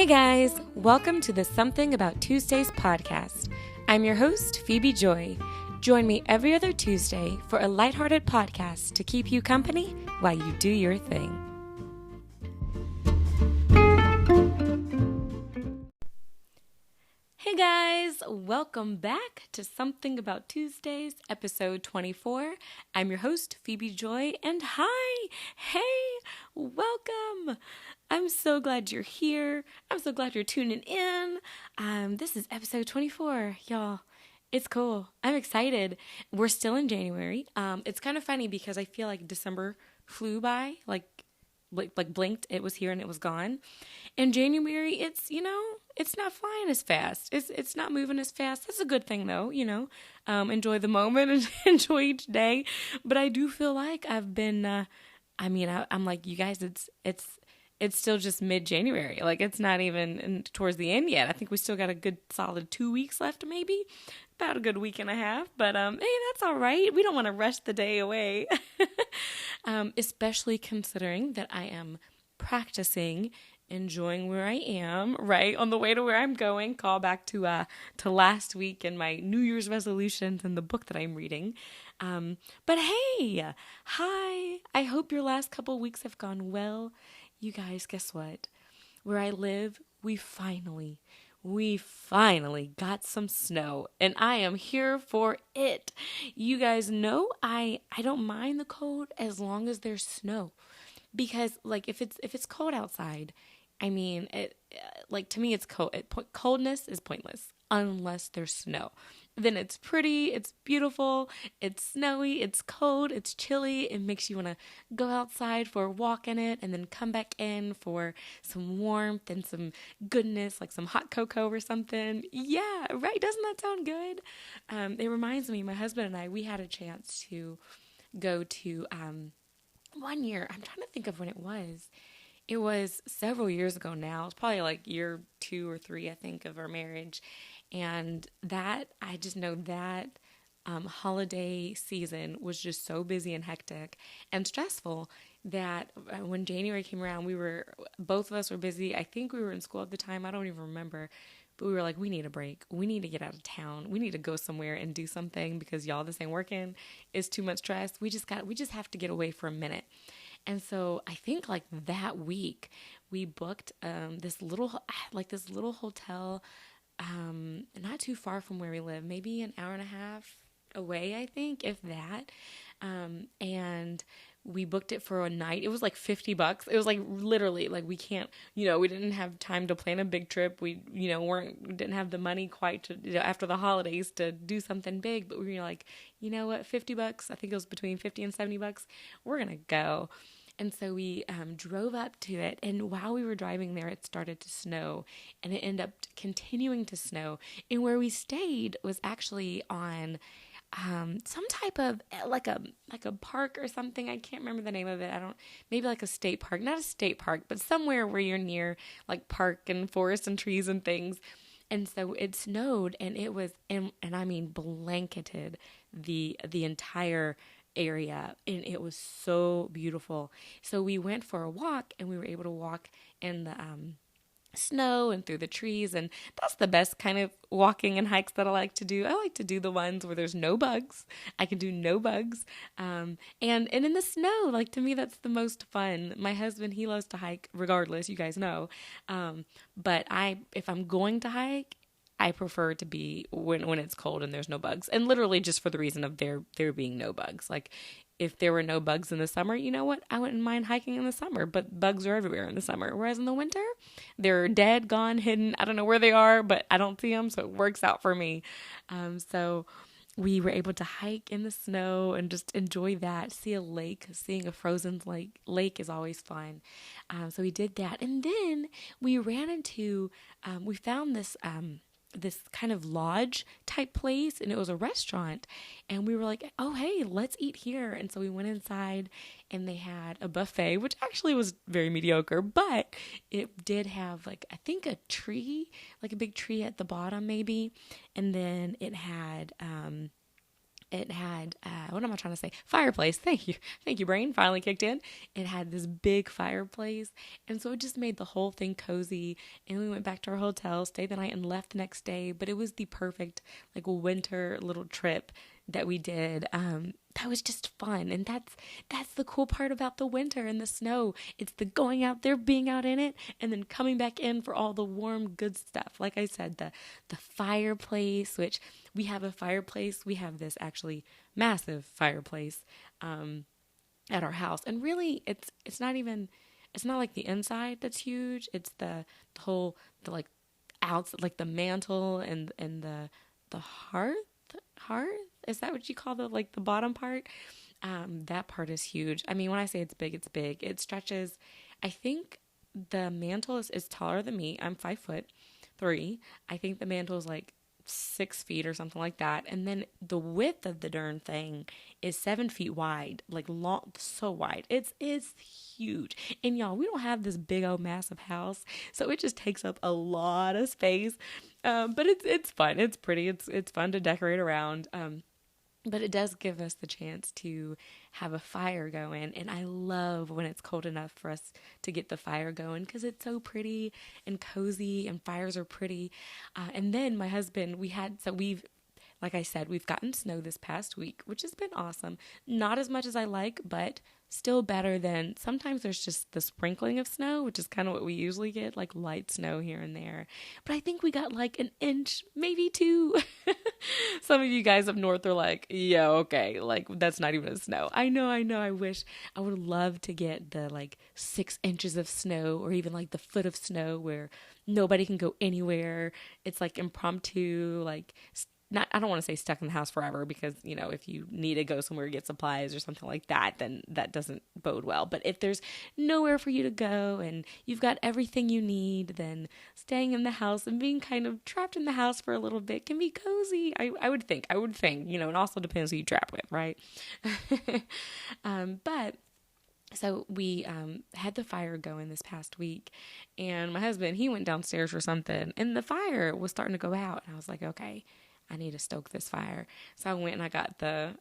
Hey guys, welcome to the Something About Tuesdays podcast. I'm your host, Phebe Joi. Join me every other Tuesday for a lighthearted podcast to keep you company while you do your thing. Hey guys, welcome back to Something About Tuesdays, episode 24. I'm your host, Phebe Joi, and hey, welcome. I'm so glad you're here. I'm so glad you're tuning in. This is episode 24, y'all. It's cool. I'm excited. We're still in January. It's kind of funny because I feel like December flew by, like blinked. It was here and it was gone. In January, it's not flying as fast. It's not moving as fast. That's a good thing though. Enjoy the moment and enjoy each day. But I do feel like I've been. I'm like, you guys. It's still just mid-January. Like, it's not even towards the end yet. I think we still got a good solid 2 weeks left, maybe. About a good week and a half. But, hey, that's all right. We don't want to rush the day away. Especially considering that I am practicing enjoying where I am, right? On the way to where I'm going. Call back to last week and my New Year's resolutions and the book that I'm reading. But hey, hi. I hope your last couple weeks have gone well. You guys, guess what? Where I live, we finally got some snow, and I am here for it. You guys know I don't mind the cold as long as there's snow, because like if it's cold outside, I mean to me it's cold. Coldness is pointless unless there's snow. Then it's pretty, it's beautiful, it's snowy, it's cold, it's chilly. It makes you want to go outside for a walk in it and then come back in for some warmth and some goodness, like some hot cocoa or something. Yeah, right? Doesn't that sound good? It reminds me, my husband and I, we had a chance to go to one year. I'm trying to think of when it was. It was several years ago now. It's probably like year 2 or 3, I think, of our marriage. And I just know that holiday season was just so busy and hectic and stressful that when January came around, both of us were busy. I think we were in school at the time. I don't even remember. But we were like, we need a break. We need to get out of town. We need to go somewhere and do something because y'all, this ain't working. It's too much stress. We just have to get away for a minute. And so I think like that week we booked this little hotel not too far from where we live, maybe an hour and a half away, I think, if that. And we booked it for a night. It was like $50. It was like literally like we didn't have time to plan a big trip. We, didn't have the money quite to, after the holidays to do something big, but we were like, you know what, $50, I think it was between $50 and $70. We're going to go. And so we drove up to it, and while we were driving there, it started to snow, and it ended up continuing to snow. And where we stayed was actually on some type of like a park or something. I can't remember the name of it. Maybe like a state park, not a state park, but somewhere where you're near like park and forest and trees and things. And so it snowed, and it was, and I mean blanketed the entire area, and it was so beautiful. So we went for a walk, and we were able to walk in the snow and through the trees, and that's the best kind of walking and hikes that I like to do. I like to do the ones where there's no bugs. I can do no bugs, and in the snow, like, to me that's the most fun. My husband, he loves to hike regardless, you guys know, but if I'm going to hike, I prefer to be when it's cold and there's no bugs, and literally just for the reason of there being no bugs. Like, if there were no bugs in the summer, you know what? I wouldn't mind hiking in the summer, but bugs are everywhere in the summer. Whereas in the winter, they're dead, gone, hidden. I don't know where they are, but I don't see them, so it works out for me. So we were able to hike in the snow and just enjoy that, see a lake. Seeing a frozen lake is always fun. So we did that. And then we we found this kind of lodge type place, and it was a restaurant, and we were like, oh, hey, let's eat here. And so we went inside, and they had a buffet, which actually was very mediocre, but it did have, like, I think a tree, like a big tree at the bottom maybe, and then it had it had, what am I trying to say? Fireplace. Thank you. Thank you, brain. Finally kicked in. It had this big fireplace. And so it just made the whole thing cozy. And we went back to our hotel, stayed the night, and left the next day. But it was the perfect, like, winter little trip that we did. That was just fun. And that's the cool part about the winter and the snow. It's the going out there, being out in it, and then coming back in for all the warm, good stuff. Like I said, the fireplace, which we have a fireplace. We have this actually massive fireplace at our house. And really, it's not even, it's not like the inside that's huge. It's the whole, the like outs, like the mantle and the hearth. Is that what you call the, like, the bottom part? That part is huge. I mean, when I say it's big, it's big. It stretches, I think the mantle is taller than me. I'm 5'3". I think the mantle is like 6 feet or something like that. And then the width of the darn thing is 7 feet wide, like long, so wide. It's huge. And y'all, we don't have this big old massive house, so it just takes up a lot of space. But it's fun. It's pretty. It's fun to decorate around. But it does give us the chance to have a fire going. And I love when it's cold enough for us to get the fire going because it's so pretty and cozy and fires are pretty. And then my husband, like I said, we've gotten snow this past week, which has been awesome. Not as much as I like, but still better than, sometimes there's just the sprinkling of snow, which is kind of what we usually get, like light snow here and there. But I think we got like an inch, maybe 2. Some of you guys up north are like, yeah, okay, like that's not even a snow. I know. I wish, I would love to get the like 6 inches of snow or even like the foot of snow where nobody can go anywhere. It's like impromptu, like not, I don't want to say stuck in the house forever because, you know, if you need to go somewhere to get supplies or something like that, then that doesn't bode well. But if there's nowhere for you to go and you've got everything you need, then staying in the house and being kind of trapped in the house for a little bit can be cozy. I would think, you know, it also depends who you trap with, right? But so we had the fire going this past week, and my husband, he went downstairs for something, and the fire was starting to go out, and I was like, okay, I need to stoke this fire. So I went and I got the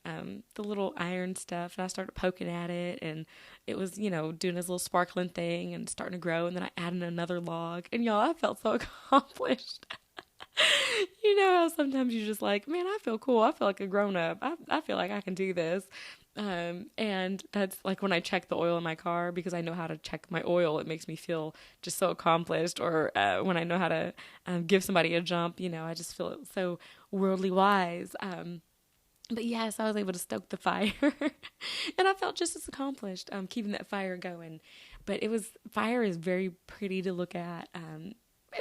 little iron stuff and I started poking at it, and it was, you know, doing this little sparkling thing and starting to grow. And then I added another log, and y'all, I felt so accomplished. You know how sometimes you're just like, man, I feel cool. I feel like a grown up. I feel like I can do this. And that's like when I check the oil in my car, because I know how to check my oil, it makes me feel just so accomplished. Or when I know how to give somebody a jump, you know, I just feel so worldly wise. But yes, I was able to stoke the fire and I felt just as accomplished keeping that fire going. But fire is very pretty to look at.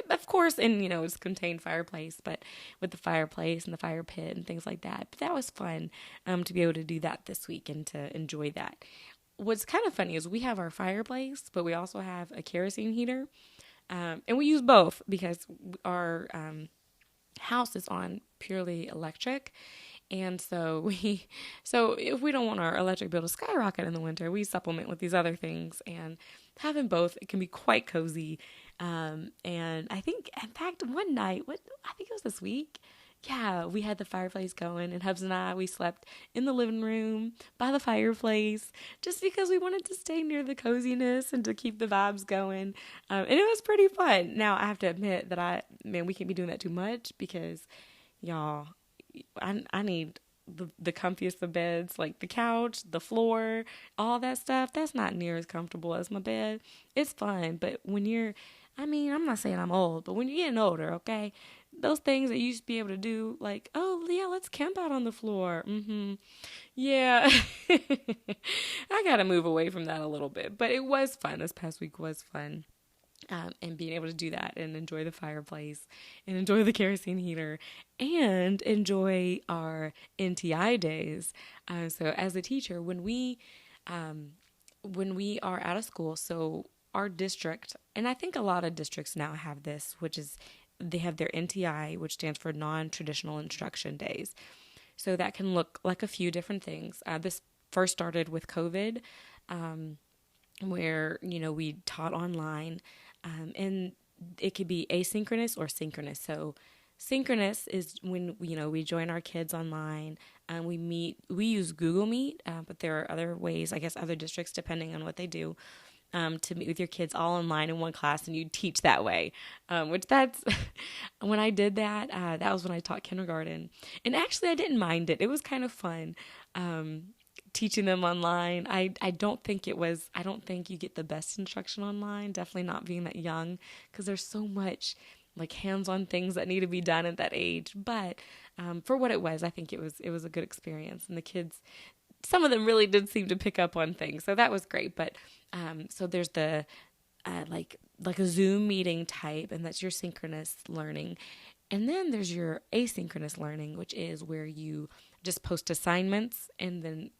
Of course, in, you know, it's contained fireplace, but with the fireplace and the fire pit and things like that. But that was fun to be able to do that this week and to enjoy that. What's kind of funny is we have our fireplace, but we also have a kerosene heater. And we use both because our house is on purely electric. And so if we don't want our electric bill to skyrocket in the winter, we supplement with these other things, and having both, it can be quite cozy. And I think, in fact, one night, I think it was this week. Yeah, we had the fireplace going, and Hubs and I, we slept in the living room by the fireplace just because we wanted to stay near the coziness and to keep the vibes going. And it was pretty fun. Now, I have to admit that we can't be doing that too much because, y'all, I need the comfiest of beds, like the couch, the floor, all that stuff. That's not near as comfortable as my bed. It's fun, but when I'm not saying I'm old, but when you're getting older, okay, those things that you used to be able to do, like, oh, yeah, let's camp out on the floor. Yeah. I got to move away from that a little bit, but it was fun. This past week was fun. And being able to do that and enjoy the fireplace and enjoy the kerosene heater and enjoy our NTI days. So as a teacher, when we are out of school, so our district, and I think a lot of districts now have this, which is they have their NTI, which stands for non-traditional instruction days. So that can look like a few different things. This first started with COVID, where, you know, we taught online. And it could be asynchronous or synchronous. So Synchronous is when, we join our kids online. We use Google Meet, but there are other ways, I guess other districts, depending on what they do, to meet with your kids all online in one class, and you teach that way. Which that's, when I did that, that was when I taught kindergarten. And actually I didn't mind it. It was kind of fun. Teaching them online. I don't think you get the best instruction online, definitely not being that young, because there's so much like hands-on things that need to be done at that age. But for what it was, I think it was a good experience, and the kids, some of them really did seem to pick up on things, so that was great. But so there's the like a Zoom meeting type, and that's your synchronous learning. And then there's your asynchronous learning, which is where you just post assignments, and then,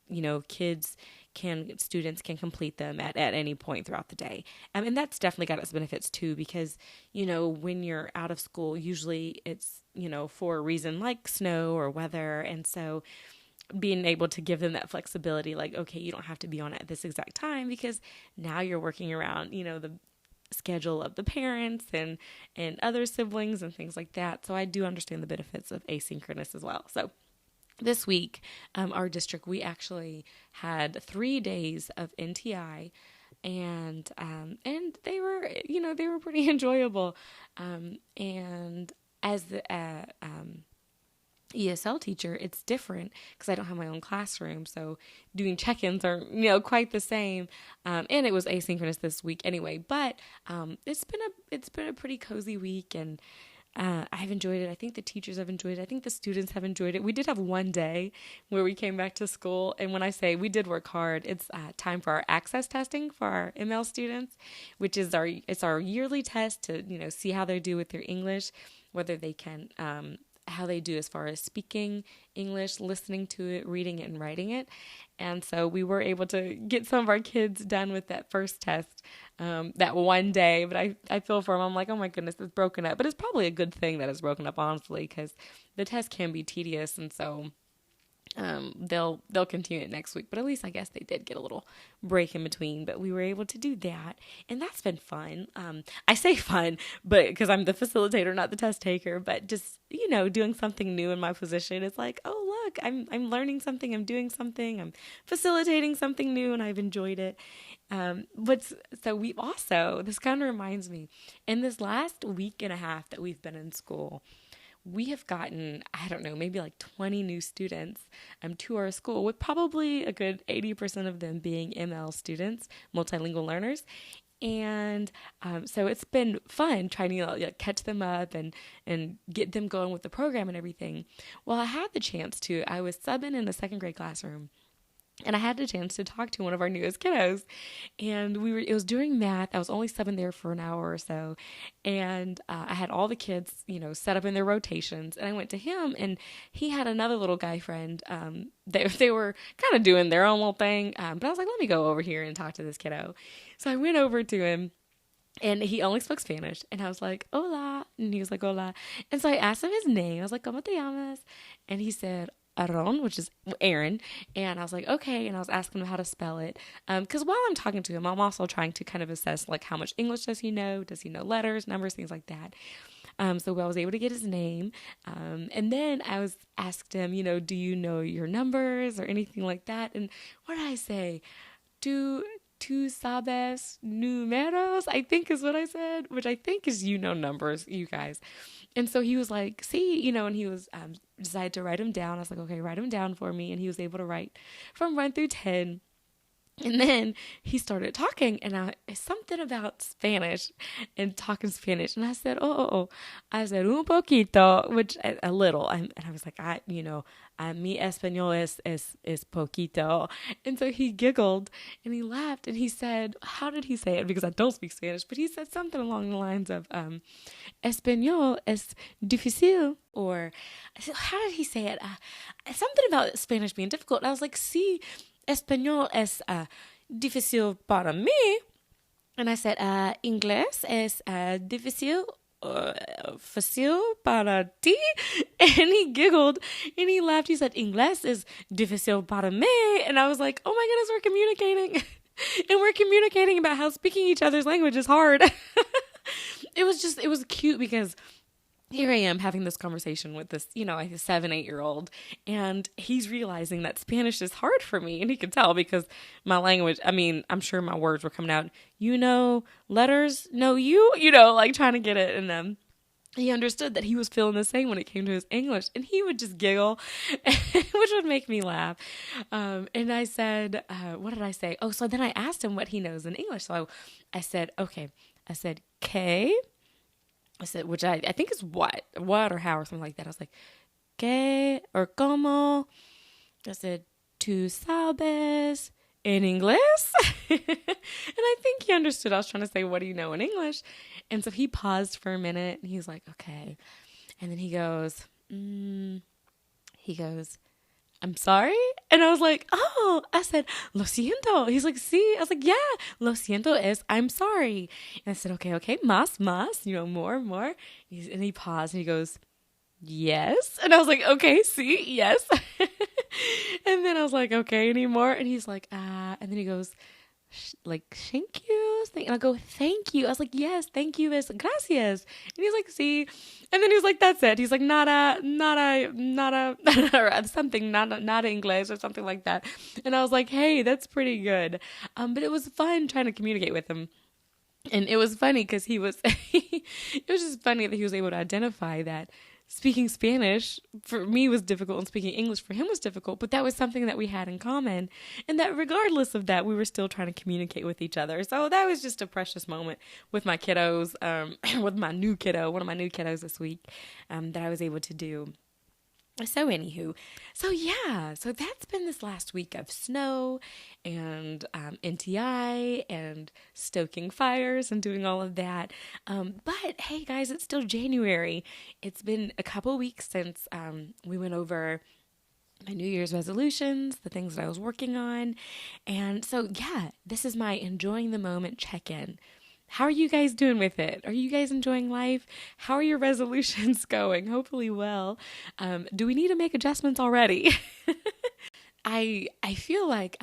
students can complete them at any point throughout the day. And that's definitely got its benefits too, because, when you're out of school, usually it's, for a reason like snow or weather. And so being able to give them that flexibility, like, okay, you don't have to be on at this exact time, because now you're working around, the schedule of the parents and other siblings and things like that. So I do understand the benefits of asynchronous as well. So this week, our district, we actually had 3 days of NTI, and they were pretty enjoyable. And as the ESL teacher, it's different because I don't have my own classroom, so doing check-ins aren't quite the same. And it was asynchronous this week anyway. But it's been a pretty cozy week, and I've enjoyed it. I think the teachers have enjoyed it. I think the students have enjoyed it. We did have one day where we came back to school, and when I say we did work hard, it's time for our access testing for our ML students, which is our yearly test to see how they do with their English, whether they can how they do as far as speaking English, listening to it, reading it, and writing it. And so we were able to get some of our kids done with that first test that one day. But I feel for them. I'm like, oh my goodness, it's broken up. But it's probably a good thing that it's broken up, honestly, because the test can be tedious. And so they'll continue it next week, but at least I guess they did get a little break in between. But we were able to do that, and that's been fun. I say fun, but because I'm the facilitator, not the test taker. But just doing something new in my position, it's like, oh look, I'm learning something, I'm doing something, I'm facilitating something new, and I've enjoyed it. So we've also, this kind of reminds me, in this last week and a half that we've been in school, we have gotten, I don't know, maybe like 20 new students to our school, with probably a good 80% of them being ML students, multilingual learners. And so it's been fun trying to catch them up and get them going with the program and everything. Well, I had the chance to, I was subbing in a second grade classroom, and I had the chance to talk to one of our newest kiddos, and it was during math. I was only subbing there for an hour or so, and I had all the kids, set up in their rotations, and I went to him, and he had another little guy friend. They were kind of doing their own little thing, but I was like, let me go over here and talk to this kiddo. So I went over to him, and he only spoke Spanish, and I was like, hola, and he was like, hola, and so I asked him his name. I was like, ¿Cómo te llamas? And he said, Aaron, which is Aaron. And I was like, okay. And I was asking him how to spell it. Because while I'm talking to him, I'm also trying to kind of assess like how much English does he know? Does he know letters, numbers, things like that? So I was able to get his name. And then I asked him, do you know your numbers or anything like that? And what did I say? Tú sabes números, I think is what I said, which I think is, numbers, you guys. And so he was like, see, and he was, decided to write them down. I was like, okay, write them down for me. And he was able to write from 1 through 10. And then he started talking, and something about Spanish and talking Spanish. And I said, I said, un poquito, which a little. And I was like, mi español es poquito. And so he giggled and he laughed and he said, how did he say it? Because I don't speak Spanish, but he said something along the lines of, español es difícil. Or how did he say it? Something about Spanish being difficult. And I was like, sí. Español es difícil para mí. And I said, inglés es difícil, fácil para ti. And he giggled and he laughed. He said, inglés es difícil para mí. And I was like, oh my goodness, we're communicating. And we're communicating about how speaking each other's language is hard. It was cute because here I am having this conversation with this, like a 7, 8-year-old, and he's realizing that Spanish is hard for me. And he can tell because my language, I'm sure my words were coming out, letters, no, like trying to get it. And he understood that he was feeling the same when it came to his English, and he would just giggle, which would make me laugh. And I said, what did I say? Oh, so then I asked him what he knows in English. So I said, okay. I said, "K." I said, which I think is what or how or something like that. I was like, "Que" or "Como." I said, "Tu sabes en inglés?" And I think he understood. I was trying to say, "What do you know in English?" And so he paused for a minute, and he's like, "Okay." And then he goes, "I'm sorry?" And I was like, "Oh," I said, "Lo siento." He's like, "Sí." I was like, "Yeah, lo siento es I'm sorry." And I said, okay, más, more. And he paused and he goes, "Yes." And I was like, "Okay, sí, yes." And then I was like, "Okay, any more?" And he's like, and then he goes, like, "Thank you." And I go, "Thank you." I was like, "Yes, thank you is gracias." And he's like, "See." And then he was like, "That's it." He's like, nada, or something, nada English or something like that. And I was like, "Hey, that's pretty good." But it was fun trying to communicate with him. And it was funny because it was just funny that he was able to identify that speaking Spanish for me was difficult and speaking English for him was difficult, but that was something that we had in common. And that regardless of that, we were still trying to communicate with each other. So that was just a precious moment with my kiddos, with my new kiddo, one of my new kiddos this week, that I was able to do. So anywho, so that's been this last week of snow and NTI and stoking fires and doing all of that. But hey guys, it's still January. It's been a couple weeks since we went over my New Year's resolutions, the things that I was working on. And so this is my enjoying the moment check-in. How are you guys doing with it? Are you guys enjoying life? How are your resolutions going? Hopefully well. Do we need to make adjustments already? I feel like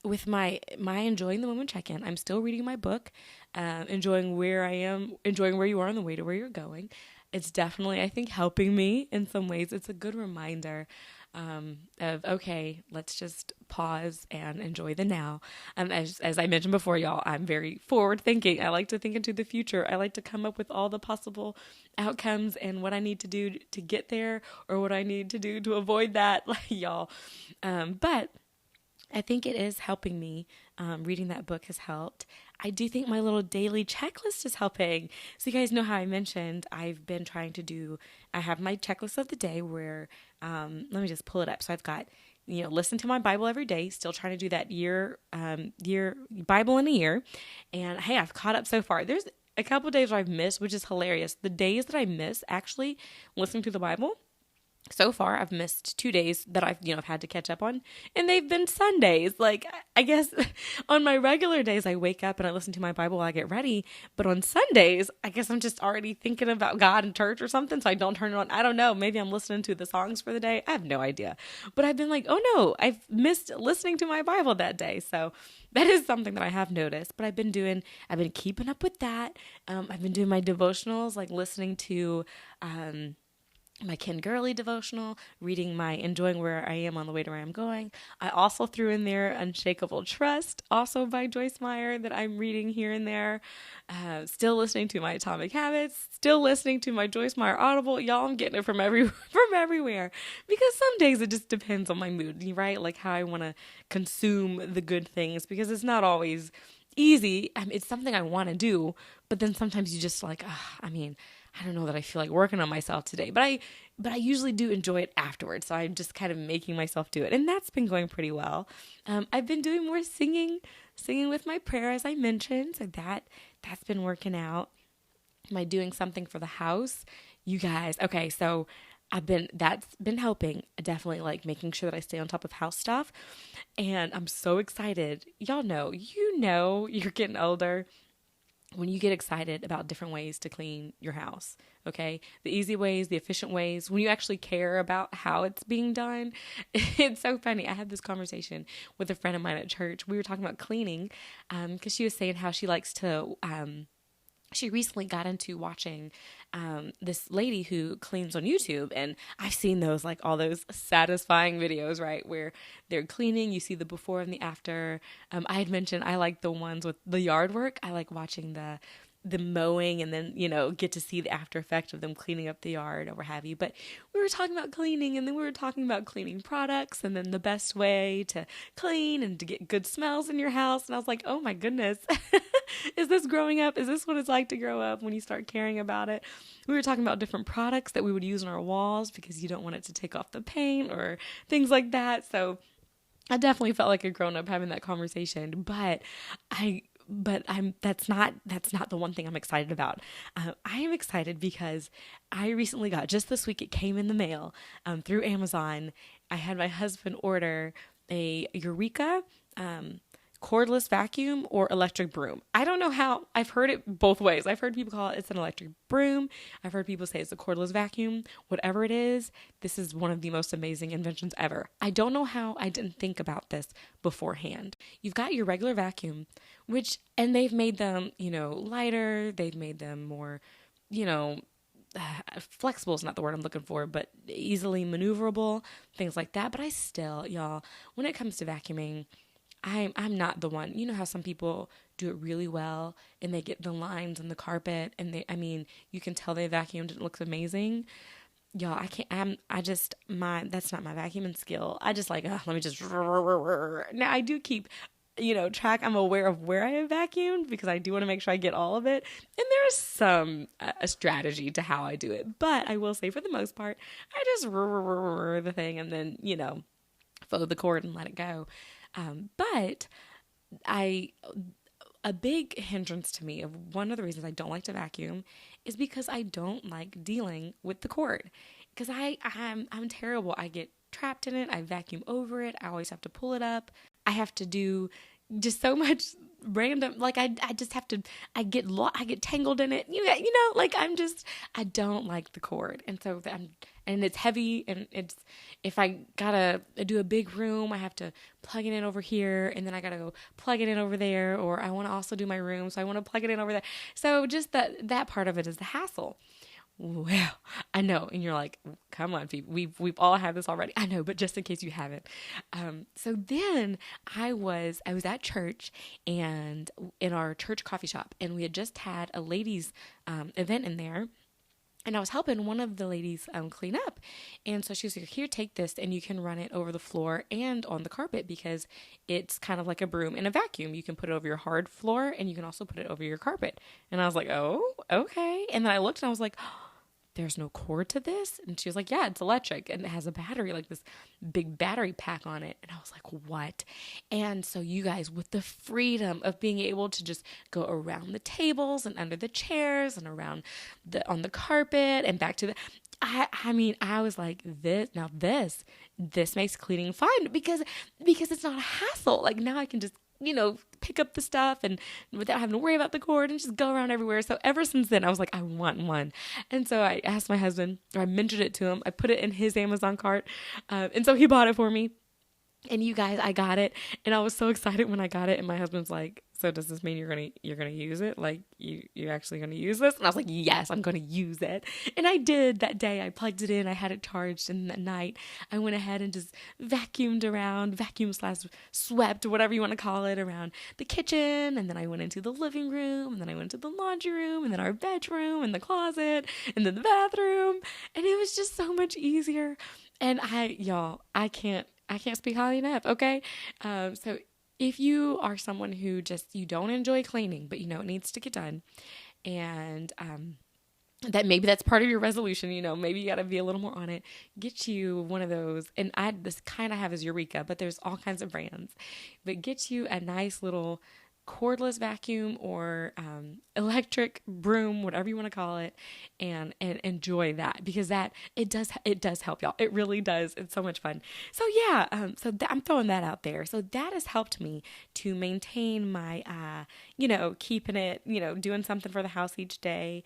with my enjoying the moment check-in, I'm still reading my book, enjoying where I am, enjoying where you are on the way to where you're going. It's definitely, I think, helping me in some ways. It's a good reminder of, okay, let's just pause and enjoy the now. As I mentioned before, y'all, I'm very forward thinking. I like to think into the future. I like to come up with all the possible outcomes and what I need to do to get there or what I need to do to avoid that, y'all. But I think it is helping me. Reading that book has helped. I do think my little daily checklist is helping. So you guys know how I mentioned I've been trying to do, I have my checklist of the day where, let me just pull it up. So I've got, listen to my Bible every day, still trying to do that year Bible in a year. And hey, I've caught up so far. There's a couple of days where I've missed, which is hilarious. The days that I miss actually listening to the Bible, so far, I've missed 2 days that I've had to catch up on, and they've been Sundays. Like, I guess on my regular days, I wake up and I listen to my Bible while I get ready, but on Sundays, I guess I'm just already thinking about God and church or something, so I don't turn it on. I don't know. Maybe I'm listening to the songs for the day. I have no idea, but I've been like, oh no, I've missed listening to my Bible that day, so that is something that I have noticed, but I've been keeping up with that. I've been doing my devotionals, like listening to, my Ken Gurley devotional, reading my Enjoying Where I Am on the Way to Where I'm Going. I also threw in there Unshakable Trust, also by Joyce Meyer, that I'm reading here and there. Still listening to my Atomic Habits, still listening to my Joyce Meyer Audible. Y'all, I'm getting it from everywhere. Because some days it just depends on my mood, right? Like how I want to consume the good things, because it's not always easy. It's something I want to do, but then sometimes you just like, I don't know that I feel like working on myself today, but I usually do enjoy it afterwards. So I'm just kind of making myself do it. And that's been going pretty well. I've been doing more singing with my prayer, as I mentioned. So that's been working out. Am I doing something for the house? You guys, okay, so that's been helping, definitely, like making sure that I stay on top of house stuff. And I'm so excited. Y'all know, you're getting older when you get excited about different ways to clean your house, okay? The easy ways, the efficient ways, when you actually care about how it's being done. It's so funny. I had this conversation with a friend of mine at church. We were talking about cleaning because she was saying how she likes to she recently got into watching this lady who cleans on YouTube. And I've seen those, like all those satisfying videos, right? Where they're cleaning, you see the before and the after. I had mentioned I like the ones with the yard work. I like watching the mowing and then, get to see the after effect of them cleaning up the yard or what have you. But we were talking about cleaning, and then we were talking about cleaning products and then the best way to clean and to get good smells in your house. And I was like, oh my goodness, is this growing up? Is this what it's like to grow up when you start caring about it? We were talking about different products that we would use on our walls because you don't want it to take off the paint or things like that. So I definitely felt like a grown up having that conversation, that's not the one thing I'm excited about. I am excited because I recently got, just this week, it came in the mail through Amazon. I had my husband order a Eureka cordless vacuum or electric broom. I don't know how. I've heard it both ways. I've heard people call it's an electric broom. I've heard people say it's a cordless vacuum. Whatever it is, this is one of the most amazing inventions ever. I don't know how I didn't think about this beforehand. You've got your regular vacuum, and they've made them, lighter. They've made them more, flexible is not the word I'm looking for, but easily maneuverable, things like that. But I still, y'all, when it comes to vacuuming, I'm not the one. You know how some people do it really well and they get the lines on the carpet and you can tell they vacuumed. It looks amazing. Y'all, that's not my vacuuming skill. I just let me just, now I do keep, track. I'm aware of where I have vacuumed because I do want to make sure I get all of it. And there's some a strategy to how I do it. But I will say for the most part, I just the thing and then, follow the cord and let it go. But a big hindrance to me of one of the reasons I don't like to vacuum is because I don't like dealing with the cord. Because I'm terrible. I get trapped in it. I vacuum over it. I always have to pull it up. I have to do just so much random, I just have to, I get tangled in it. I don't like the cord. And so and it's heavy, and if I gotta do a big room, I have to plug it in over here, and then I gotta go plug it in over there, or I want to also do my room, so I want to plug it in over there. So just that part of it is the hassle. Well, I know, and you're like, come on, Phoebe, we've all had this already. I know, but just in case you haven't. So then I was at church, and in our church coffee shop, and we had just had a ladies' event in there. And I was helping one of the ladies clean up. And so she was like, here, take this, and you can run it over the floor and on the carpet because it's kind of like a broom and a vacuum. You can put it over your hard floor, and you can also put it over your carpet. And I was like, oh, okay. And then I looked, and I was like, oh, there's no cord to this? And she was like, yeah, it's electric, and it has a battery, like this big battery pack on it. And I was like, what? And so you guys, with the freedom of being able to just go around the tables and under the chairs and around on the carpet and back to the, I was like, this makes cleaning fun because it's not a hassle. Like now I can just, pick up the stuff and without having to worry about the cord and just go around everywhere. So ever since then, I was like, I want one. And so I asked my husband, or I mentioned it to him. I put it in his Amazon cart. And so he bought it for me. And you guys, I got it. And I was so excited when I got it. And my husband's like, so does this mean you're gonna use it? Like you're actually gonna use this? And I was like, yes, I'm gonna use it. And I did that day. I plugged it in. I had it charged. And that night, I went ahead and just vacuumed around, swept, whatever you want to call it, around the kitchen. And then I went into the living room. And then I went to the laundry room. And then our bedroom and the closet. And then the bathroom. And it was just so much easier. And I can't speak highly enough. Okay. So if you are someone who you don't enjoy cleaning, but it needs to get done, and that's part of your resolution, maybe you got to be a little more on it, get you one of those. And this kind of have is Eureka, but there's all kinds of brands, but get you a nice little cordless vacuum or electric broom, whatever you want to call it, and enjoy that, because it does help, y'all. It really does. It's so much fun. So yeah, I'm throwing that out there. So that has helped me to maintain my keeping it, doing something for the house each day,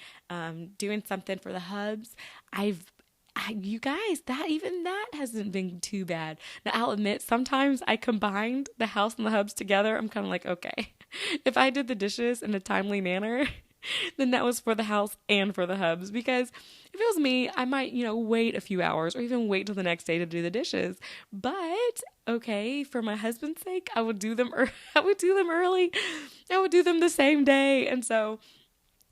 doing something for the hubs. You guys, that hasn't been too bad. Now, I'll admit, sometimes I combined the house and the hubs together. I'm kind of like, okay, if I did the dishes in a timely manner, then that was for the house and for the hubs. Because if it was me, I might, wait a few hours or even wait till the next day to do the dishes. But okay, for my husband's sake, I would do them. I would do them early. I would do them the same day, and so.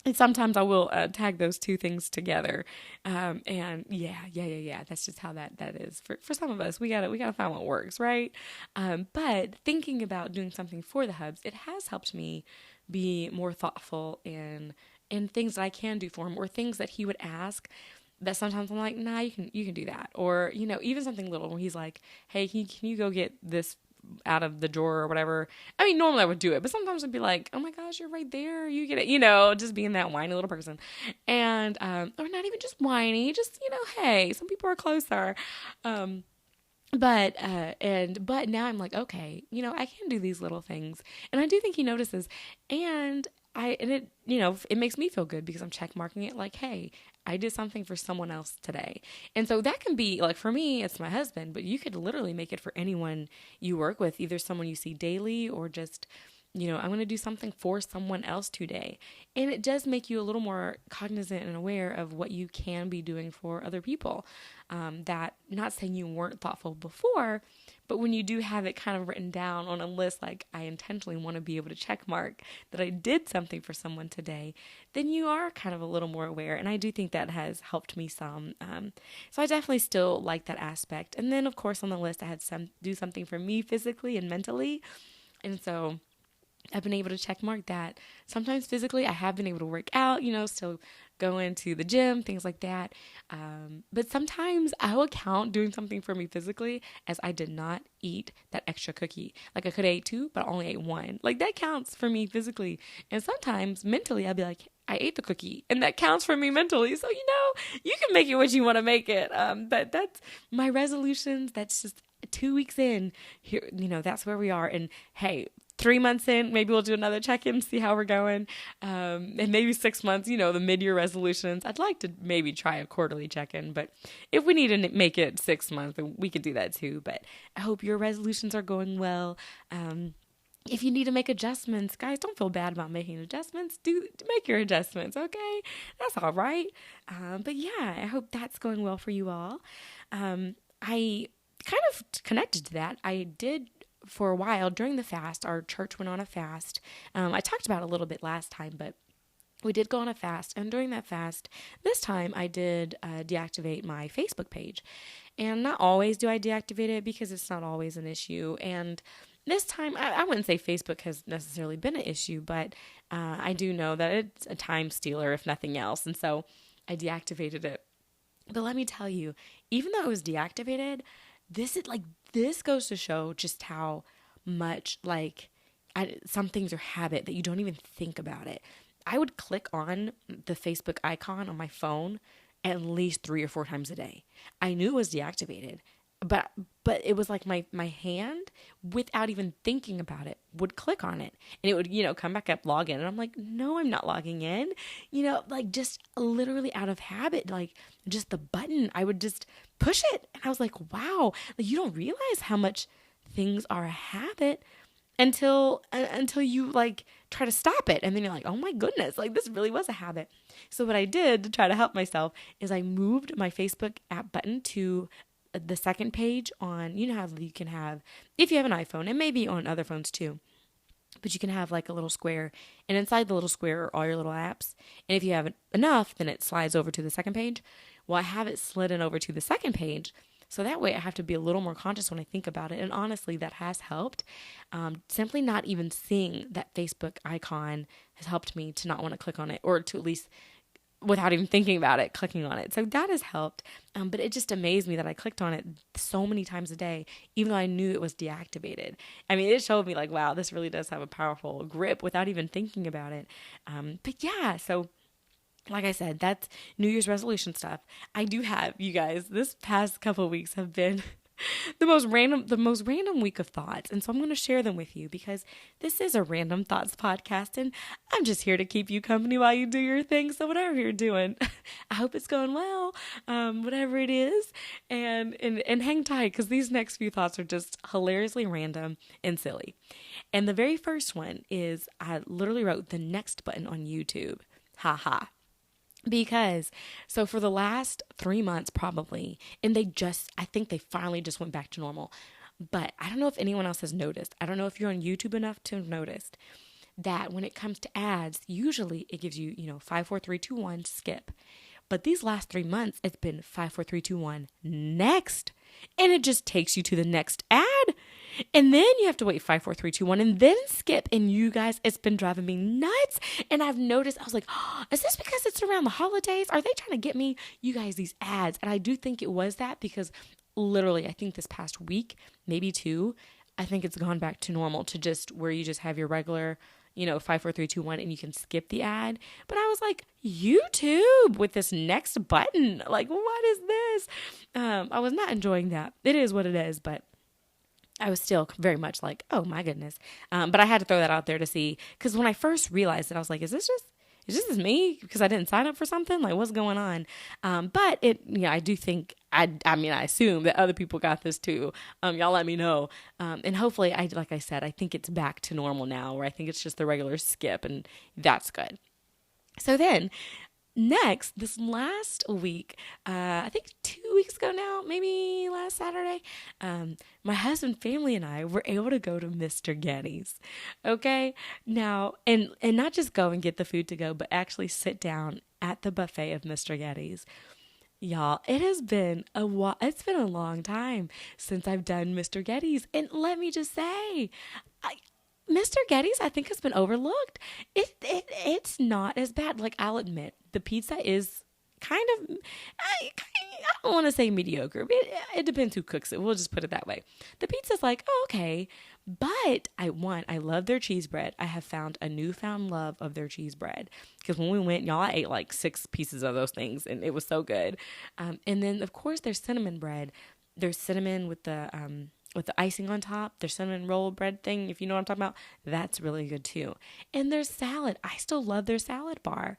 And sometimes I will tag those two things together, and yeah. That's just how that is for some of us. We gotta find what works, right? But thinking about doing something for the hubs, it has helped me be more thoughtful in things that I can do for him, or things that he would ask. That sometimes I'm like, nah, you can do that, or even something little where he's like, hey, can you go get this out of the drawer or whatever. I mean, normally I would do it, but sometimes I'd be like, oh my gosh, you're right there. You get it, just being that whiny little person. And, or not even just whiny, just, hey, some people are closer. But now I'm like, okay, I can do these little things. And I do think he notices. And it makes me feel good because I'm check marking it like, hey, I did something for someone else today. And so that can be like, for me, it's my husband, but you could literally make it for anyone you work with, either someone you see daily or just, I'm going to do something for someone else today. And it does make you a little more cognizant and aware of what you can be doing for other people. That, not saying you weren't thoughtful before, but when you do have it kind of written down on a list, like I intentionally want to be able to check mark that I did something for someone today, then you are kind of a little more aware. And I do think that has helped me some. So I definitely still like that aspect. And then, of course, on the list, I had do something for me physically and mentally. And so I've been able to check mark that. Sometimes physically, I have been able to work out, still go into the gym, things like that. But sometimes I will count doing something for me physically as I did not eat that extra cookie. Like I could have ate two, but I only ate one. Like that counts for me physically. And sometimes mentally, I'll be like, I ate the cookie, and that counts for me mentally. So, you can make it what you want to make it. But that's my resolutions. That's just 2 weeks in here. That's where we are. And hey, 3 months in, maybe we'll do another check-in, see how we're going. And maybe 6 months, the mid-year resolutions. I'd like to maybe try a quarterly check-in, but if we need to make it 6 months, then we could do that too. But I hope your resolutions are going well. If you need to make adjustments, guys, don't feel bad about making adjustments. Make your adjustments, okay? That's all right. But yeah, I hope that's going well for you all. I kind of connected to that. I did for a while during the fast. Our church went on a fast. I talked about it a little bit last time, but we did go on a fast. And during that fast, this time I did deactivate my Facebook page. And not always do I deactivate it because it's not always an issue. And this time, I wouldn't say Facebook has necessarily been an issue, but I do know that it's a time stealer, if nothing else. And so I deactivated it. But let me tell you, even though it was deactivated, this goes to show just how much some things are habit that you don't even think about it. I would click on the Facebook icon on my phone at least 3 or 4 times a day. I knew it was deactivated, but it was like my hand, without even thinking about it, would click on it, and it would, come back up, log in. And I'm like, no, I'm not logging in, just literally out of habit, just the button, I would just push it. And I was like, wow, you don't realize how much things are a habit until you try to stop it. And then you're like, oh my goodness, this really was a habit. So what I did to try to help myself is I moved my Facebook app button to the second page on, how you can have, if you have an iPhone, and maybe on other phones too, but you can have a little square, and inside the little square are all your little apps. And if you have enough, then it slides over to the second page. Well, I have it slidden over to the second page. So that way I have to be a little more conscious when I think about it. And honestly, that has helped. Simply not even seeing that Facebook icon has helped me to not want to click on it, or to at least, without even thinking about it, clicking on it. So that has helped. But it just amazed me that I clicked on it so many times a day, even though I knew it was deactivated. I mean, it showed me wow, this really does have a powerful grip without even thinking about it. But yeah, so like I said, that's New Year's resolution stuff. I do have, you guys, this past couple of weeks have been the most random week of thoughts. And so I'm going to share them with you because this is a Random Thoughts podcast, and I'm just here to keep you company while you do your thing. So whatever you're doing, I hope it's going well, whatever it is, and hang tight, because these next few thoughts are just hilariously random and silly. And the very first one is, I literally wrote the next button on YouTube. Ha ha. Because, so for the last 3 months, probably, and I think they finally just went back to normal. But I don't know if anyone else has noticed. I don't know if you're on YouTube enough to have noticed that when it comes to ads, usually it gives you, 5, 4, 3, 2, 1, skip. But these last 3 months, it's been 5, 4, 3, 2, 1, next. And it just takes you to the next ad. And then you have to wait 5, 4, 3, 2, 1, and then skip. And you guys, it's been driving me nuts. And I've noticed, I was like, oh, is this because it's around the holidays? Are they trying to get me, you guys, these ads? And I do think it was that, because literally, I think this past week, maybe 2, I think it's gone back to normal, to just where you just have your regular, 5, 4, 3, 2, 1, and you can skip the ad. But I was like, YouTube with this next button. Like, what is this? I was not enjoying that. It is what it is, but I was still very much like, oh my goodness. But I had to throw that out there to see, because when I first realized it, I was like, is this me? Because I didn't sign up for something? Like, what's going on? But I do think, I assume that other people got this too. Y'all let me know. And hopefully, like I said, I think it's back to normal now, where I think it's just the regular skip, and that's good. So then, next, this last week, I think 2 weeks ago now, maybe last Saturday, my husband, family, and I were able to go to Mr. Getty's. Okay? Now, and not just go and get the food to go, but actually sit down at the buffet of Mr. Getty's. Y'all, it has been it's been a long time since I've done Mr. Getty's. And let me just say, Mr. Getty's, I think, has been overlooked. It's not as bad. Like, I'll admit, the pizza is kind of, I don't want to say mediocre, but it depends who cooks it. We'll just put it that way. The pizza's like, oh, okay. But I love their cheese bread. I have found a newfound love of their cheese bread. Because when we went, y'all, I ate like 6 pieces of those things, and it was so good. And then, of course, there's cinnamon bread. There's cinnamon with the icing on top, their cinnamon roll bread thing, if you know what I'm talking about, that's really good too. And their salad, I still love their salad bar,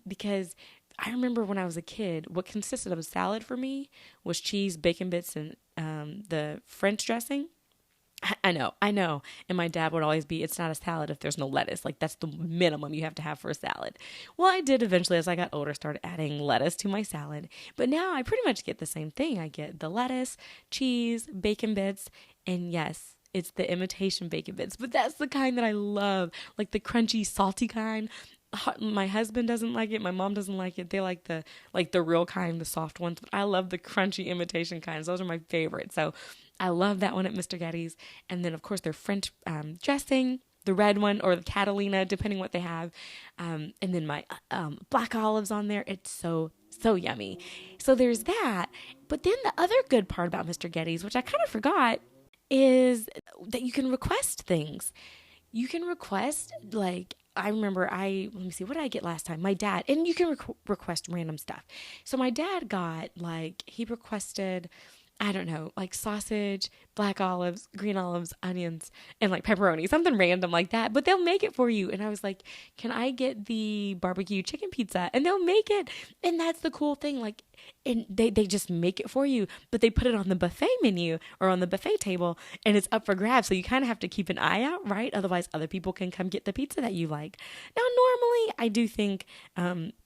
because I remember when I was a kid, what consisted of a salad for me was cheese, bacon bits, and the French dressing. I know. And my dad would always be, it's not a salad if there's no lettuce. Like, that's the minimum you have to have for a salad. Well, I did eventually, as I got older, started adding lettuce to my salad. But now I pretty much get the same thing. I get the lettuce, cheese, bacon bits, and yes, it's the imitation bacon bits. But that's the kind that I love, like the crunchy, salty kind. My husband doesn't like it. My mom doesn't like it. They like the real kind, the soft ones. But I love the crunchy imitation kinds. Those are my favorite. So I love that one at Mr. Getty's. And then, of course, their French dressing, the red one or the Catalina, depending what they have. And then my black olives on there. It's so yummy. So there's that. But then the other good part about Mr. Getty's, which I kind of forgot, is that you can request things. You can request, like, I remember let me see, what did I get last time? My dad, and you can request random stuff. So my dad got, he requested, I don't know, like sausage, black olives, green olives, onions, and like pepperoni, something random like that. But they'll make it for you. And I was like, can I get the barbecue chicken pizza? And they'll make it. And that's the cool thing. Like, and they just make it for you, but they put it on the buffet menu or on the buffet table, and it's up for grabs. So you kind of have to keep an eye out, right? Otherwise, other people can come get the pizza that you like. Now, normally, I do think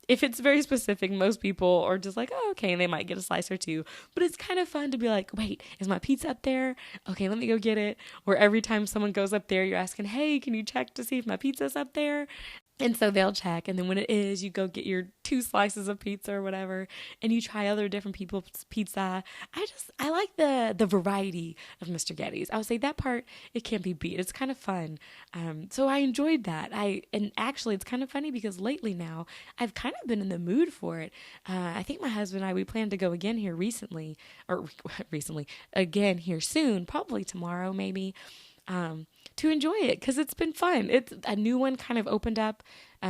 if it's very specific, most people are just like, oh, okay, and they might get a slice or two. But it's kind of fun to be like, wait, is my pizza up there? Okay, let me go get it. Or every time someone goes up there, you're asking, hey, can you check to see if my pizza's up there? And so they'll check, and then when it is, you go get your 2 slices of pizza or whatever, and you try other different people's pizza. I like the variety of Mr. Getty's. I would say that part, it can't be beat. It's kind of fun. So I enjoyed that. And actually, it's kind of funny because lately now, I've kind of been in the mood for it. I think my husband and I, we plan to go again here again here soon, probably tomorrow maybe. To enjoy it, because it's been fun. It's a new one kind of opened up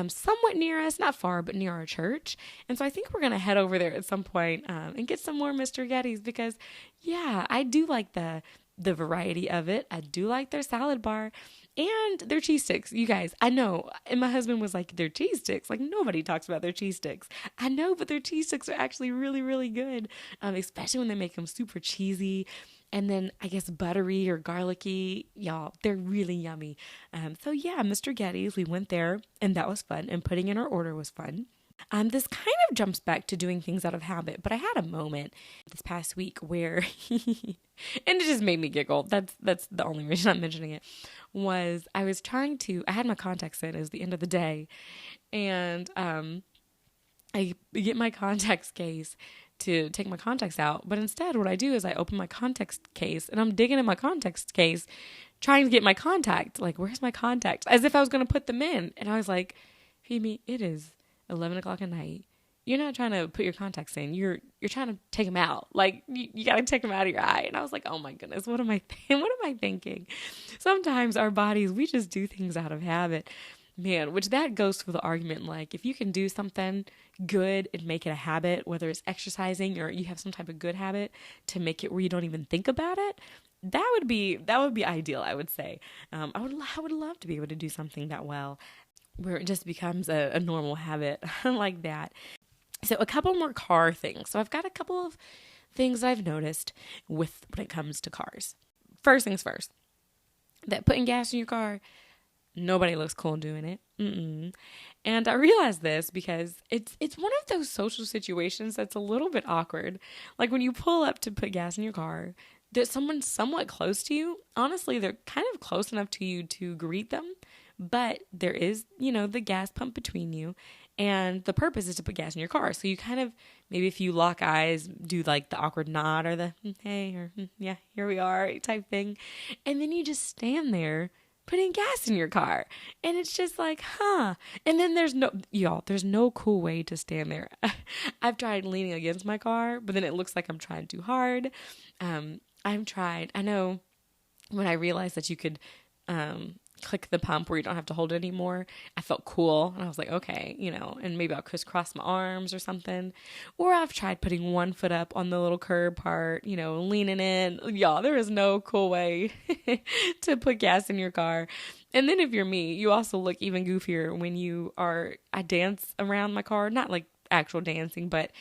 somewhat near us, not far, but near our church. And so I think we're going to head over there at some point and get some more Mr. Getty's, because yeah, I do like the variety of it. I do like their salad bar and their cheese sticks. You guys, I know. And my husband was like, their cheese sticks. Like, nobody talks about their cheese sticks. I know, but their cheese sticks are actually really, really good. Especially when they make them super cheesy. And then I guess buttery or garlicky, y'all, they're really yummy. So yeah, Mr. Getty's, we went there and that was fun. And putting in our order was fun. This kind of jumps back to doing things out of habit, but I had a moment this past week where, and it just made me giggle. That's the only reason I'm mentioning it. Was I was I had my contacts in. It was the end of the day, and I get my contacts case to take my contacts out. But instead, what I do is I open my contacts case and I'm digging in my contacts case, trying to get my contact. Like, where's my contact? As if I was going to put them in. And I was like, Phoebe, it is 11 o'clock at night. You're not trying to put your contacts in. You're trying to take them out. Like, you got to take them out of your eye. And I was like, oh my goodness, what am I thinking? Sometimes our bodies, we just do things out of habit. Man, which that goes for the argument, like, if you can do something good and make it a habit, whether it's exercising or you have some type of good habit to make it where you don't even think about it, that would be ideal, I would say. I would love to be able to do something that well, where it just becomes a normal habit like that. So a couple more car things. So I've got a couple of things I've noticed when it comes to cars. First things first, that putting gas in your car, nobody looks cool doing it. And I realized this because it's one of those social situations that's a little bit awkward. Like when you pull up to put gas in your car, there's someone somewhat close to you. Honestly, they're kind of close enough to you to greet them, but there is, the gas pump between you. And the purpose is to put gas in your car. So you kind of, maybe if you lock eyes, do like the awkward nod or the, hey, or yeah, here we are type thing. And then you just stand there putting gas in your car. And it's just like, huh. And then there's no cool way to stand there. I've tried leaning against my car, but then it looks like I'm trying too hard. I know when I realized that you could, click the pump where you don't have to hold it anymore, I felt cool. And I was like, okay, and maybe I'll crisscross my arms or something. Or I've tried putting one foot up on the little curb part, leaning in. Y'all, there is no cool way to put gas in your car. And then if you're me, you also look even goofier when I dance around my car, not like actual dancing, but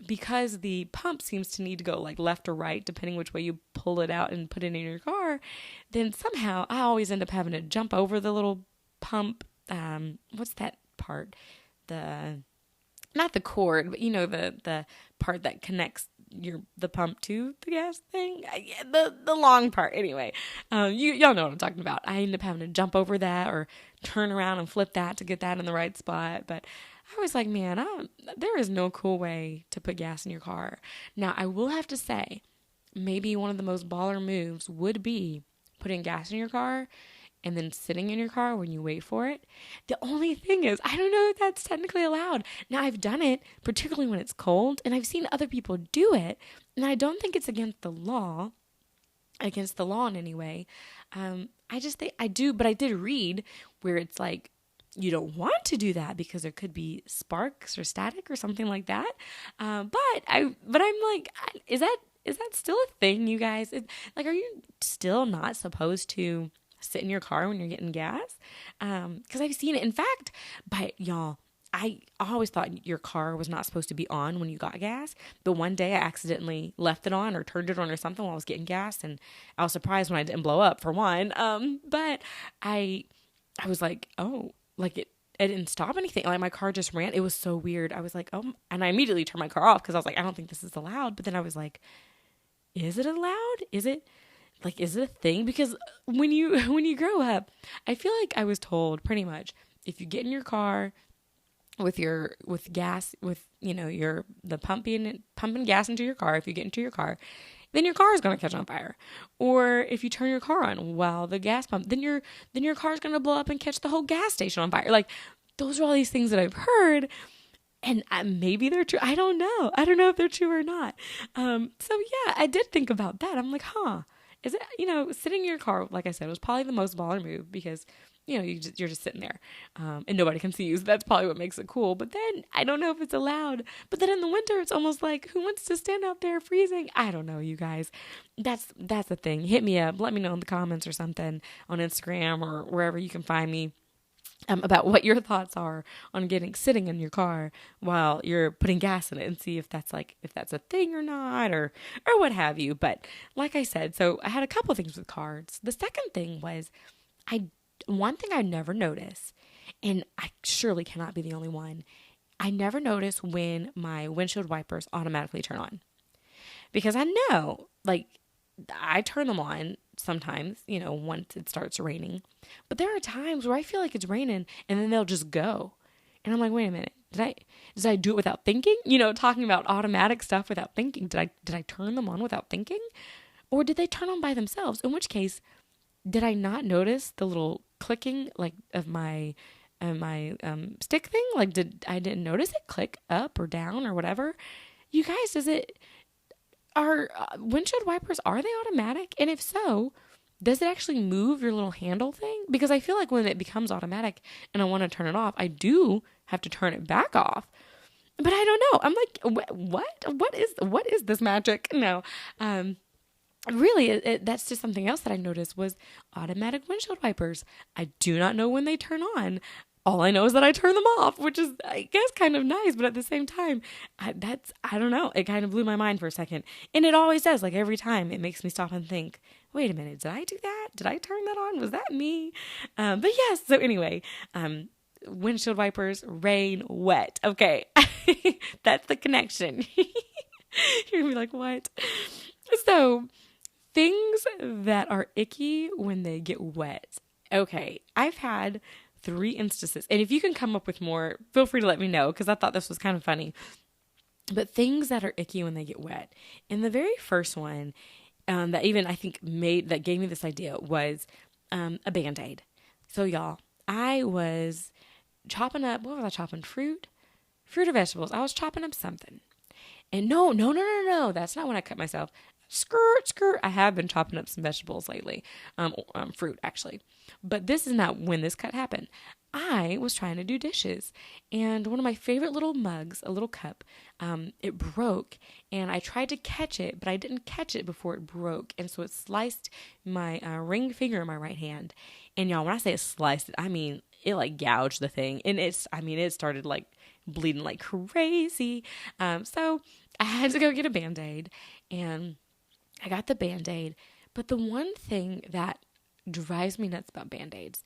because the pump seems to need to go like left or right, depending which way you pull it out and put it in your car, then somehow I always end up having to jump over the little pump. What's that part? Not the cord, but the part that connects the pump to the gas thing. The long part. Anyway, y'all know what I'm talking about. I end up having to jump over that or turn around and flip that to get that in the right spot. But I was like, man, there is no cool way to put gas in your car. Now, I will have to say, maybe one of the most baller moves would be putting gas in your car and then sitting in your car when you wait for it. The only thing is, I don't know if that's technically allowed. Now, I've done it, particularly when it's cold, and I've seen other people do it, and I don't think it's against the law in any way. I just think I do, but I did read where it's like, you don't want to do that because there could be sparks or static or something like that. But I'm like, is that still a thing, you guys? Are you still not supposed to sit in your car when you're getting gas? Because I've seen it. In fact, I always thought your car was not supposed to be on when you got gas. But one day I accidentally left it on or turned it on or something while I was getting gas, and I was surprised when I didn't blow up, for one. But I was like, oh. Like it didn't stop anything. Like my car just ran. It was so weird. I was like, oh, and I immediately turned my car off because I was like, I don't think this is allowed. But then I was like, is it allowed? Is it a thing? Because when you grow up, I feel like I was told pretty much if you get in your car with gas, the pumping gas into your car, if you get into your car, then your car is going to catch on fire. Or if you turn your car on while the gas pump, then your car is going to blow up and catch the whole gas station on fire. Like, those are all these things that I've heard, and maybe they're true. I don't know. I don't know if they're true or not. So yeah, I did think about that. I'm like, is it, sitting in your car, like I said, was probably the most baller move because you're just sitting there, and nobody can see you. So that's probably what makes it cool. But then I don't know if it's allowed. But then in the winter, it's almost like, who wants to stand out there freezing? I don't know, you guys. That's the thing. Hit me up. Let me know in the comments or something on Instagram or wherever you can find me. about what your thoughts are on sitting in your car while you're putting gas in it, and see if that's a thing or not, or what have you. But like I said, so I had a couple things with cards. The second thing was one thing I never notice, and I surely cannot be the only one. I never notice when my windshield wipers automatically turn on, because I know, like, I turn them on sometimes, once it starts raining. But there are times where I feel like it's raining and then they'll just go. And I'm like, wait a minute. Did I do it without thinking? Talking about automatic stuff without thinking. Did I turn them on without thinking? Or did they turn on by themselves? In which case, did I not notice the little clicking, like, of my stick thing? Like, I didn't notice it click up or down or whatever? You guys, are windshield wipers, are they automatic? And if so, does it actually move your little handle thing? Because I feel like when it becomes automatic and I want to turn it off, I do have to turn it back off. But I don't know. I'm like, what is this magic? No. Really, that's just something else that I noticed was automatic windshield wipers. I do not know when they turn on. All I know is that I turn them off, which is, I guess, kind of nice. But at the same time, I don't know. It kind of blew my mind for a second. And it always does. Like, every time it makes me stop and think, wait a minute, did I do that? Did I turn that on? Was that me? But yes. So anyway, windshield wipers, rain, wet. Okay. That's the connection. You're going to be like, what? So things that are icky when they get wet. Okay. I've had 3 instances. And if you can come up with more, feel free to let me know, because I thought this was kind of funny. But things that are icky when they get wet. And the very first one that even I think that gave me this idea was a Band-Aid. So y'all, I was chopping up, what was I chopping? Fruit or vegetables? I was chopping up something. And no. That's not when I cut myself. Skirt. I have been chopping up some vegetables lately. Fruit, actually. But this is not when this cut happened. I was trying to do dishes, and one of my favorite little mugs, a little cup, it broke, and I tried to catch it, but I didn't catch it before it broke, and so it sliced my ring finger in my right hand. And y'all, when I say it sliced it, I mean it like gouged the thing, and it started like bleeding like crazy. So I had to go get a Band-Aid, and I got the Band-Aid. But the one thing that drives me nuts about Band-Aids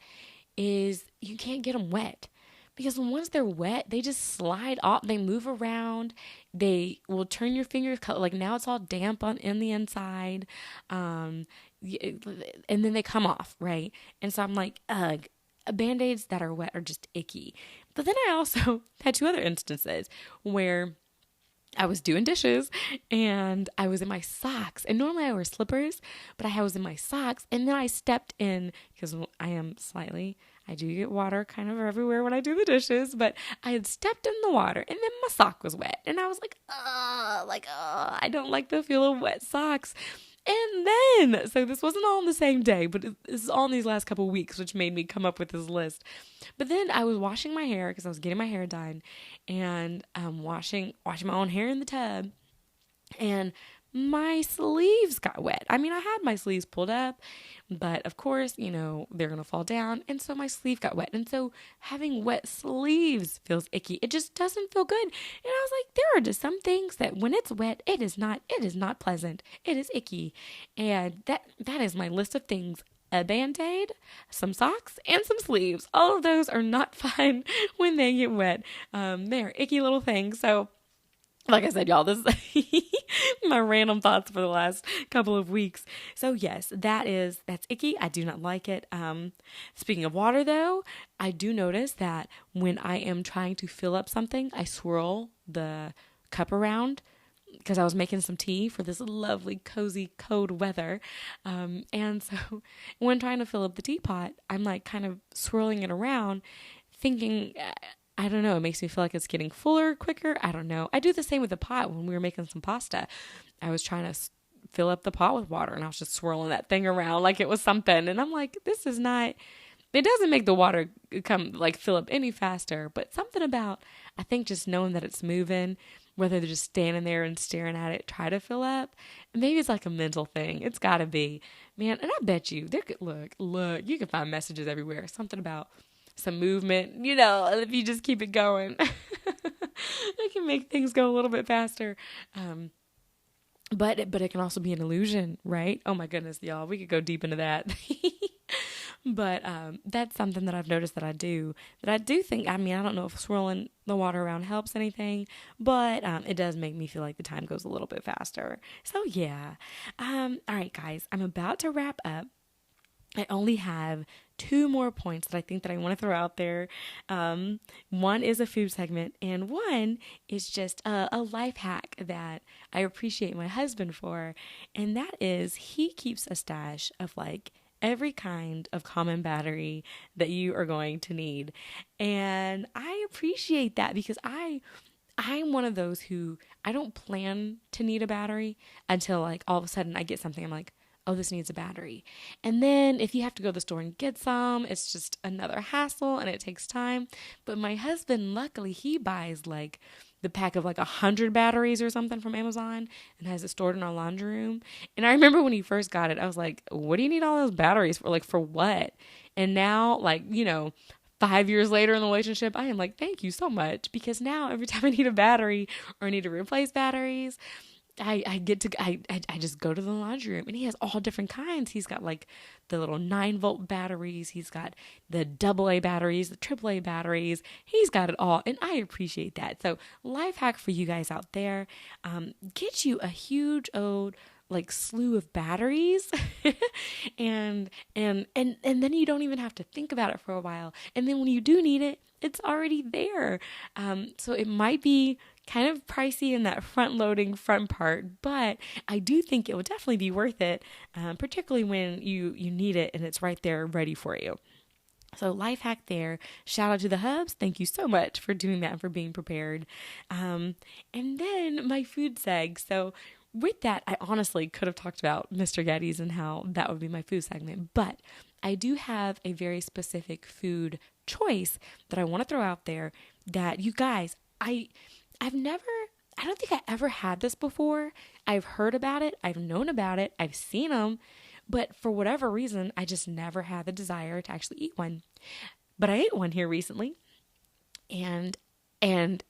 is you can't get them wet. Because once they're wet, they just slide off. They move around. They will turn your fingers color. Like, now it's all damp in the inside. And then they come off, right? And so I'm like, ugh. Band-Aids that are wet are just icky. But then I also had 2 other instances where I was doing dishes and I was in my socks. And normally I wear slippers, but I was in my socks. And then I stepped in, because I do get water kind of everywhere when I do the dishes, but I had stepped in the water and then my sock was wet. And I was like, I don't like the feel of wet socks. And then, so this wasn't all on the same day, but this is all in these last couple of weeks, which made me come up with this list. But then I was washing my hair because I was getting my hair done, and washing my own hair in the tub, and my sleeves got wet. I mean, I had my sleeves pulled up, but of course, they're going to fall down. And so my sleeve got wet. And so having wet sleeves feels icky. It just doesn't feel good. And I was like, there are just some things that when it's wet, it is not pleasant. It is icky. And that is my list of things. A Band-Aid, some socks, and some sleeves. All of those are not fun when they get wet. They are icky little things. So, like I said, y'all, this is my random thoughts for the last couple of weeks. So yes, that's icky. I do not like it. Speaking of water though, I do notice that when I am trying to fill up something, I swirl the cup around, because I was making some tea for this lovely, cozy, cold weather. And so when trying to fill up the teapot, I'm like kind of swirling it around, thinking, I don't know, it makes me feel like it's getting fuller quicker. I don't know. I do the same with the pot when we were making some pasta. I was trying to fill up the pot with water, and I was just swirling that thing around like it was something. And I'm like, this is not, it doesn't make the water fill up any faster, but something about, I think, just knowing that it's moving, whether they're just standing there and staring at it, try to fill up. Maybe it's like a mental thing. It's gotta be, man. And I bet you look, you can find messages everywhere. Something about some movement, if you just keep it going, it can make things go a little bit faster. But it can also be an illusion, right? Oh my goodness, y'all, we could go deep into that. But that's something that I've noticed that I do think, I don't know if swirling the water around helps anything, but it does make me feel like the time goes a little bit faster. So yeah. All right, guys, I'm about to wrap up. I only have 2 more points that I think that I want to throw out there. One is a food segment, and one is just a life hack that I appreciate my husband for, and that is he keeps a stash of like every kind of common battery that you are going to need. And I appreciate that because I'm one of those who I don't plan to need a battery until like all of a sudden I get something. I'm like, oh, this needs a battery. And then if you have to go to the store and get some, it's just another hassle and it takes time. But my husband, luckily, he buys like the pack of like 100 batteries or something from Amazon and has it stored in our laundry room. And I remember when he first got it, I was like, what do you need all those batteries for? Like, for what? And now, like, 5 years later in the relationship, I am like, thank you so much. Because now every time I need a battery or I need to replace batteries, I just go to the laundry room and he has all different kinds. He's got like the little 9-volt batteries. He's got the AA batteries, the AAA batteries. He's got it all. And I appreciate that. So life hack for you guys out there, get you a huge old like slew of batteries and then you don't even have to think about it for a while. And then when you do need it, it's already there. So it might be kind of pricey in that front part, but I do think it will definitely be worth it, particularly when you need it and it's right there ready for you. So life hack there. Shout out to the hubs. Thank you so much for doing that and for being prepared. And then my food seg. So with that, I honestly could have talked about Mr. Getty's and how that would be my food segment, but I do have a very specific food choice that I want to throw out there that you guys, I don't think I ever had this before. I've heard about it. I've known about it. I've seen them. But for whatever reason, I just never had the desire to actually eat one. But I ate one here recently. And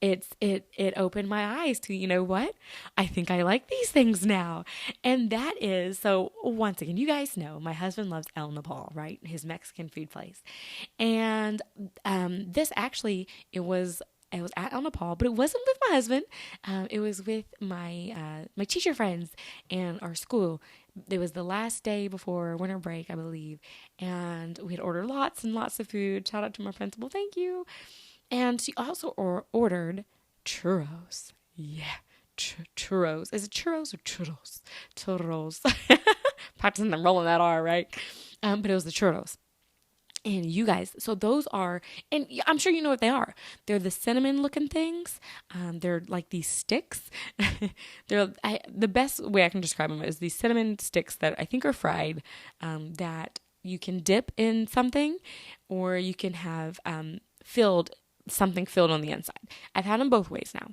it opened my eyes to, you know what? I think I like these things now. And that is, so once again, you guys know my husband loves El Nopal, right? His Mexican food place. And this actually, it was at El Nopal, but it wasn't with my husband. It was with my teacher friends and our school. It was the last day before winter break, I believe. And we had ordered lots and lots of food. Shout out to my principal. Thank you. And she also ordered churros. Yeah, churros. Is it churros or churros? Churros. Practicing them rolling that R, right? But it was the churros. And you guys, so those are, and I'm sure you know what they are. They're the cinnamon looking things. They're like these sticks. The best way I can describe them is these cinnamon sticks that I think are fried, that you can dip in something, or you can have something filled on the inside. I've had them both ways now.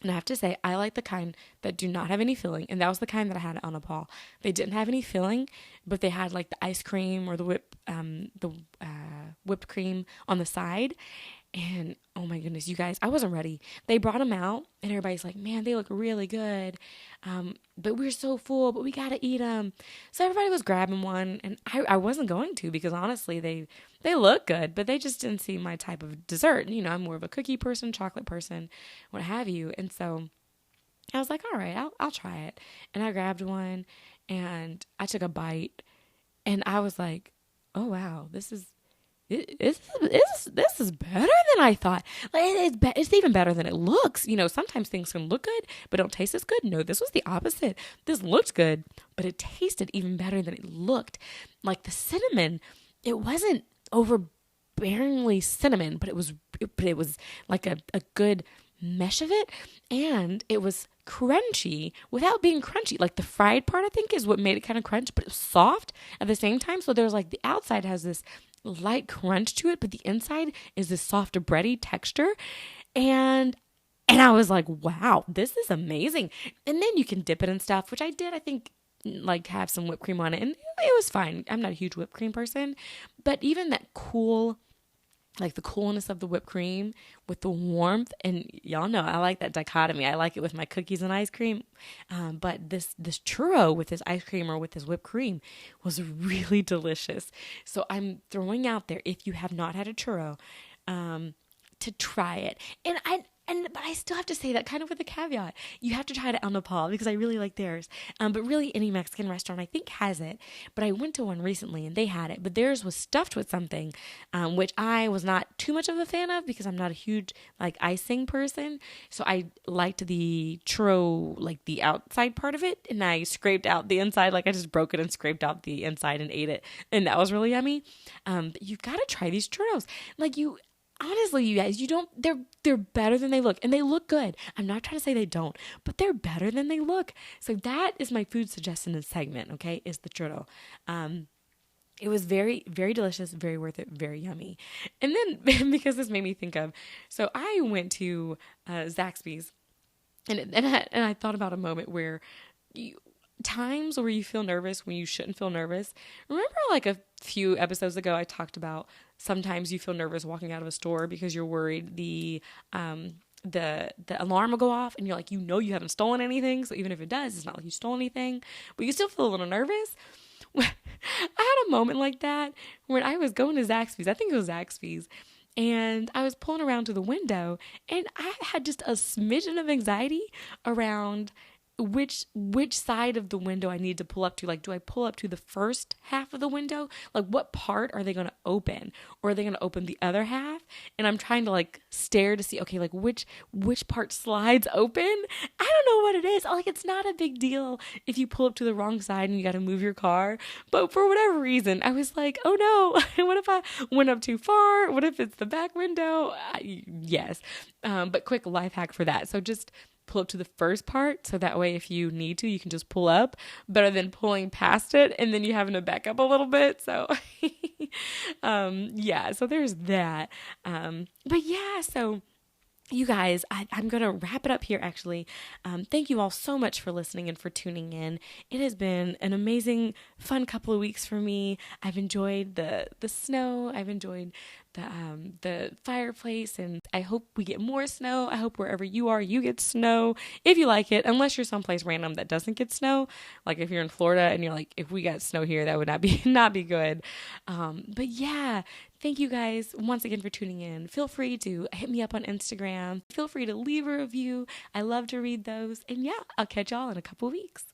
And I have to say, I like the kind that do not have any filling. And that was the kind that I had at Nepal. They didn't have any filling, but they had like the ice cream or the whipped cream on the side. And oh my goodness, you guys, I wasn't ready. They brought them out and everybody's like, man, they look really good. But we're so full, but we got to eat them. So everybody was grabbing one, and I wasn't going to, because honestly, they look good, but they just didn't seem my type of dessert. You know, I'm more of a cookie person, chocolate person, what have you. And so I was like, all right, I'll try it. And I grabbed one and I took a bite and I was like, oh wow, this is better than I thought. Like, it's even better than it looks. You know, sometimes things can look good, but don't taste as good. No, this was the opposite. This looked good, but it tasted even better than it looked. Like the cinnamon, it wasn't overbearingly cinnamon, but it was like a good mesh of it, and it was crunchy without being crunchy. Like the fried part, I think, is what made it kind of crunch, but it was soft at the same time. So there's like the outside has this light crunch to it, but the inside is this soft bready texture. And I was like, wow, this is amazing. And then you can dip it in stuff, which I did, I think, like have some whipped cream on it, and it was fine. I'm not a huge whipped cream person, but even that cool like the coolness of the whipped cream with the warmth. And y'all know I like that dichotomy. I like it with my cookies and ice cream. But this churro with this ice cream or with this whipped cream was really delicious. So I'm throwing out there, if you have not had a churro, to try it. But I still have to say that kind of with a caveat. You have to try it at El Nopal because I really like theirs. But really, any Mexican restaurant I think has it. But I went to one recently and they had it. But theirs was stuffed with something, which I was not too much of a fan of because I'm not a huge like icing person. So I liked the churro, like the outside part of it, and I scraped out the inside. Like I just broke it and scraped out the inside and ate it, and that was really yummy. But you've got to try these churros. Like you. Honestly, you guys, they're better than they look, and they look good. I'm not trying to say they don't, but they're better than they look. So that is my food suggestion segment, okay, is the churro. It was very, very delicious, very worth it, very yummy. And then, because this made me think of, so I went to Zaxby's, and I thought about a moment where times where you feel nervous when you shouldn't feel nervous. Remember like a few episodes ago I talked about sometimes you feel nervous walking out of a store because you're worried the alarm will go off and you're like, you haven't stolen anything. So even if it does, it's not like you stole anything, but you still feel a little nervous. I had a moment like that when I was going to Zaxby's. I think it was Zaxby's. And I was pulling around to the window and I had just a smidgen of anxiety around which side of the window I need to pull up to. Like, do I pull up to the first half of the window? Like, what part are they going to open? Or are they going to open the other half? And I'm trying to like stare to see, okay, like which part slides open? I don't know what it is. Like, it's not a big deal if you pull up to the wrong side and you got to move your car. But for whatever reason, I was like, oh no, what if I went up too far? What if it's the back window? Yes. But quick life hack for that. So just pull up to the first part, so that way if you need to, you can just pull up, better than pulling past it and then you having to back up a little bit. So yeah, so there's that. But yeah, so you guys, I'm going to wrap it up here, actually. Thank you all so much for listening and for tuning in. It has been an amazing, fun couple of weeks for me. I've enjoyed the snow. I've enjoyed the fireplace, and I hope we get more snow. I hope wherever you are, you get snow if you like it, unless you're someplace random that doesn't get snow. Like if you're in Florida and you're like, if we got snow here, that would not be good. But yeah, thank you guys once again for tuning in. Feel free to hit me up on Instagram. Feel free to leave a review. I love to read those. And yeah, I'll catch y'all in a couple weeks.